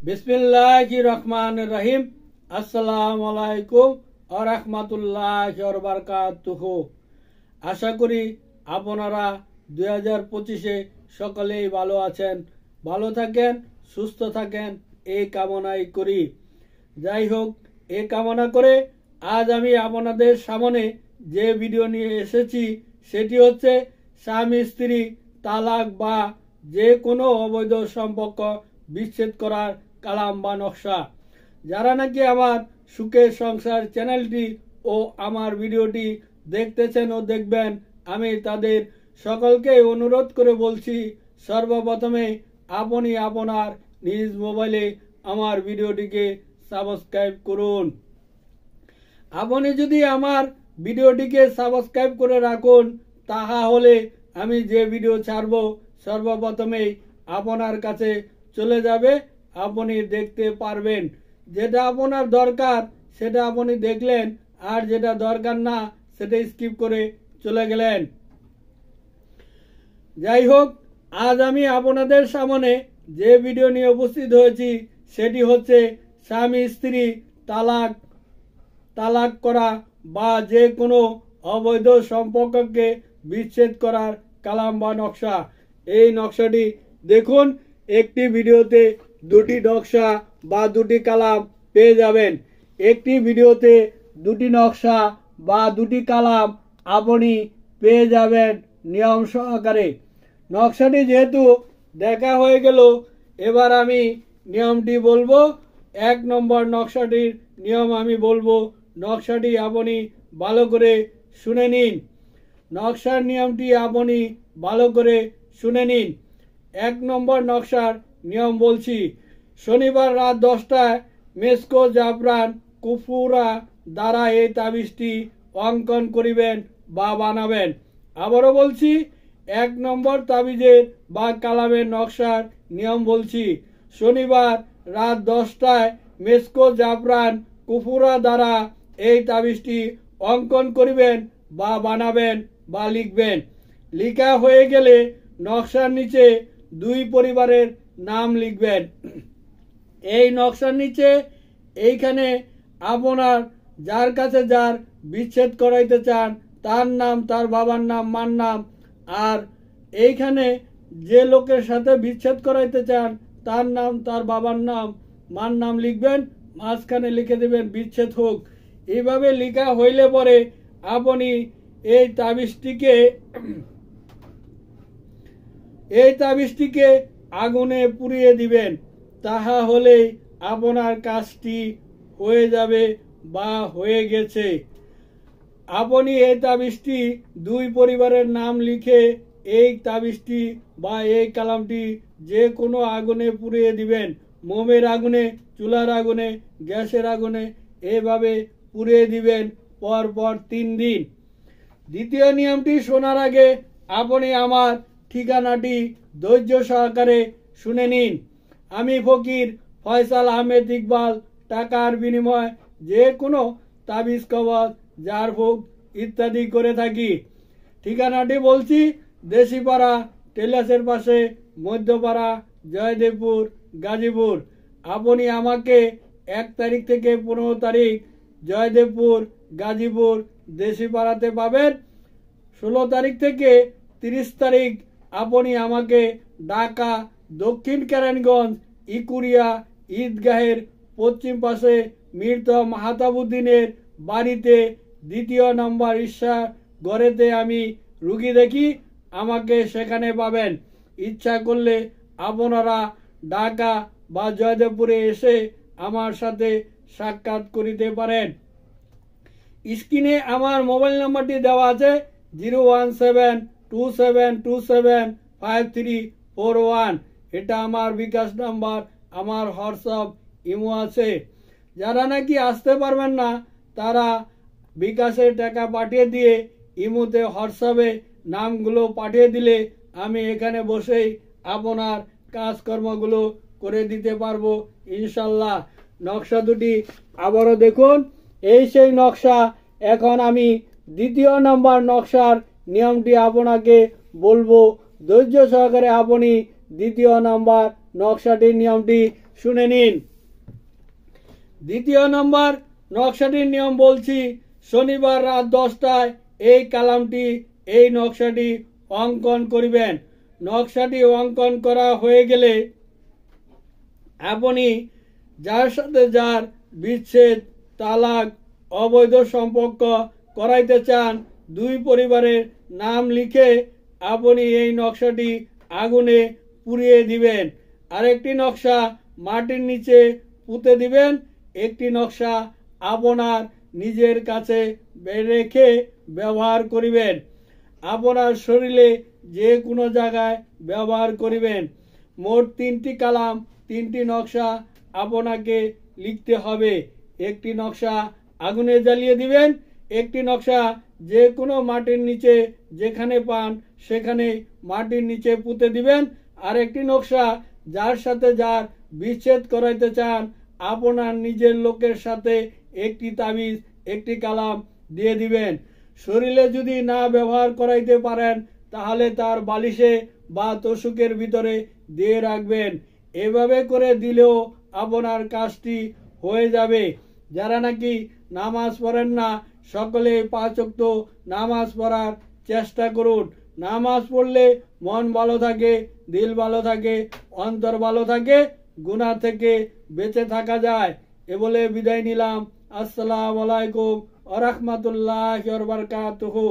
बिस्मिल्लाहिर रहमानिर रहीम। अस्सलामु आलाइकुम ওয়া রাহমাতুল্লাহি ওয়া বারাকাতুহু। আশা করি আপনারা 2025-এ সকলেই ভালো আছেন, ভালো থাকেন, সুস্থ থাকেন এই কামনাই করি। যাই হোক, এই কামনা করে আজ আমি আপনাদের সামনে যে ভিডিও নিয়ে এসেছি সেটি হচ্ছে স্বামী স্ত্রী তালাক বা যে কোনো অবৈধ সম্পর্ক বিচ্ছেদ করার কালাম বা নকশা। যারা নাকি আমার সুখের সংসার চ্যানেলটি ও আমার ভিডিওটি দেখতেছেন ও দেখবেন, আমি তাদের সকলকে অনুরোধ করে বলছি, সর্বপ্রথমে আপনি আপনার নিজ মোবাইলে আমার ভিডিওটিকে সাবস্ক্রাইব করুন। আপনি যদি আমার ভিডিওটিকে সাবস্ক্রাইব করে রাখুন, তাহলে আমি যে ভিডিও ছাড়ব সর্বপ্রথমেই আপনার কাছে চলে যাবে, আপনি দেখতে পারবেন। যেটা আপনার দরকার সেটা আপনি দেখলেন, আর যেটা দরকার না সেটা স্কিপ করে চলে গেলেন। যাই হোক, আজ আমি আপনাদের সামনে যে ভিডিও নিয়ে উপস্থিত হয়েছি সেটি হচ্ছে স্বামী স্ত্রী তালাক করা বা যে কোনো অবৈধ সম্পর্ককে বিচ্ছেদ করার কালাম বা নকশা। এই নকশাটি দেখুন, একটি ভিডিওতে দুটি নকশা বা দুটি কালাম পেয়ে যাবেন। একটি ভিডিওতে দুটি নকশা বা দুটি কালাম আপনি পেয়ে যাবেন নিয়ম সহকারে। নকশাটি যেহেতু দেখা হয়ে গেল, এবার আমি নিয়মটি বলবো। 1 নম্বর নকশাটির নিয়ম আমি বলবো, নকশাটি আপনি ভালো করে শুনে নিন। নকশার নিয়মটি আপনি ভালো করে শুনে নিন। 1 নম্বর নকশার নিয়ম বলছি। শনিবার রাত 10টায় মেসকো জাফরান কুফুরা দ্বারা এই তাবিজটি অঙ্কন করিবেন বা বানাবেন। আবারও বলছি, 1 নম্বর তাবিজের বা কালামের নকশার নিয়ম বলছি। শনিবার রাত 10টায় মেসকো জাফরান কুফুরা দ্বারা এই তাবিজটি অঙ্কন করিবেন বা বানাবেন বা লিখবেন। লিখা হয়ে গেলে নকশার নিচে 2 পরিবারের নাম লিখবেন। এই নকশার নিচে এইখানে আপনার যার কাছে যার বিচ্ছেদ করাইতে চান তার নাম, তার বাবার নাম, মার নাম, আর এইখানে যে লোকের সাথে বিচ্ছেদ করাইতে চান তার নাম, তার বাবার নাম, মার নাম লিখবেন, মাঝখানে লিখে দেবেন বিচ্ছেদ হোক। এইভাবে লেখা হইলে পরে আপনি এই তাবিজটিকে আগুনে পুড়িয়ে দিবেন। তাহা হলেই আপনার কাজটি হয়ে যাবে বা হয়ে গেছে। আপনি এই তাবিজটি 2 পরিবারের নাম লিখে এই তাবিজটি বা এই কালামটি যে কোনো আগুনে পুড়িয়ে দিবেন। মোমের আগুনে, চুলার আগুনে, গ্যাসের আগুনে, এভাবে পুড়িয়ে দিবেন পরপর 3 দিন। দ্বিতীয় নিয়মটি শোনার আগে আপনি আমার ঠিকানাটি ধৈর্য সহকারে শুনে নিন। আমি ফকির ফয়সাল আহমেদ ইকবাল টাকার বিনিময়ে যে কোনো তাবিজ কবজ, ঝাড়ফুঁক ইত্যাদি করে থাকি। ঠিকানাটি বলছি, দেশিপাড়া টেলাসের পাশে, মধ্যপাড়া, জয়দেবপুর, গাজীপুর। আপনি আমাকে 1 তারিখ থেকে 15 তারিখ জয়দেবপুর, গাজীপুর, দেশিপাড়াতে পাবেন। 16 তারিখ থেকে 30 তারিখ আপনি আমাকে ঢাকা দক্ষিণ কেরানীগঞ্জ ইকুরিয়া ঈদগাহের পশ্চিম পাশে মৃত মাহতাবুদ্দিনের বাড়িতে 2 নম্বর ঈশা ঘরেতে আমি রুগী দেখি, আমাকে সেখানে পাবেন। ইচ্ছা করলে আপনারা ঢাকা বা জয়দেবপুরে এসে আমার সাথে সাক্ষাৎ করিতে পারেন। স্ক্রিনে আমার মোবাইল নাম্বারটি দেওয়া আছে 01727275341। এটা আমার বিকাশ নাম্বার, আমার হোয়াটসঅ্যাপ, ইমো আছে। যারা নাকি আসতে পারবেন না তারা বিকাশে টাকা পাঠিয়ে দিয়ে ইমোতে, হোয়াটসঅ্যাপে নামগুলো পাঠিয়ে দিলে আমি এখানে বসেই আপনার কাজকর্মগুলো করে দিতে পারবো ইনশাল্লাহ। নকশা দুটি আবারও দেখুন, এই সেই নকশা। এখন আমি 2 নম্বর নকশার নিয়মটি আপনাকে বলবো, ধৈর্য সহকারে আপনি 2 নম্বর নকশাটির নিয়মটি শুনে নিন। দ্বিতীয় নম্বর নকশাটির নিয়ম বলছি। শনিবার রাত 10টায় এই কালামটি, এই নকশাটি অঙ্কন করিবেন। নকশাটি অঙ্কন করা হয়ে গেলে আপনি যার সাথে যার বিচ্ছেদ, তালাক, অবৈধ সম্পর্ক করাইতে চান, দুই পরিবারের নাম লিখে আপনি এই নকশাটি আগুনে পুড়িয়ে দিবেন। আরেকটি নকশা মাটির নিচে পুঁতে দিবেন। একটি নকশা আপনার নিজের কাছে রেখে ব্যবহার করিবেন। আপনার শরীরে যে কোনো জায়গায় ব্যবহার করিবেন। মোট 3টি কালাম, 3টি নকশা আপনাকে লিখতে হবে। একটি নকশা আগুনে জ্বালিয়ে দিবেন, একটি নকশা যে কোনো মাটির নিচে যেখানে পান সেখানে মাটির নিচে পুঁতে দিবেন। আর একটি নকশা যার সাথে যার বিচ্ছেদ করাইতে চান, আপনার নিজের লোকের সাথে একটি তাবিজ, একটি কালাম দিয়ে দিবেন। শরীরে যদি না ব্যবহার করাইতে পারেন তাহলে তার বালিশে বা তোষকের ভিতরে দিয়ে রাখবেন। এভাবে করে দিলেও আপনার কাজটি হয়ে যাবে। যারা নাকি নামাজ পড়েন না, সকলে 5 ওয়াক্ত নামাজ পড়ার চেষ্টা করুন। নামাজ পড়লে মন ভালো থাকে, দিল ভালো থাকে, অন্তর ভালো থাকে, গুনাহ থেকে বেঁচে থাকা যায়। এ বলে বিদায় নিলাম। আসসালামু আলাইকুম ওয়া রাহমাতুল্লাহি ওয়া বারাকাতুহু।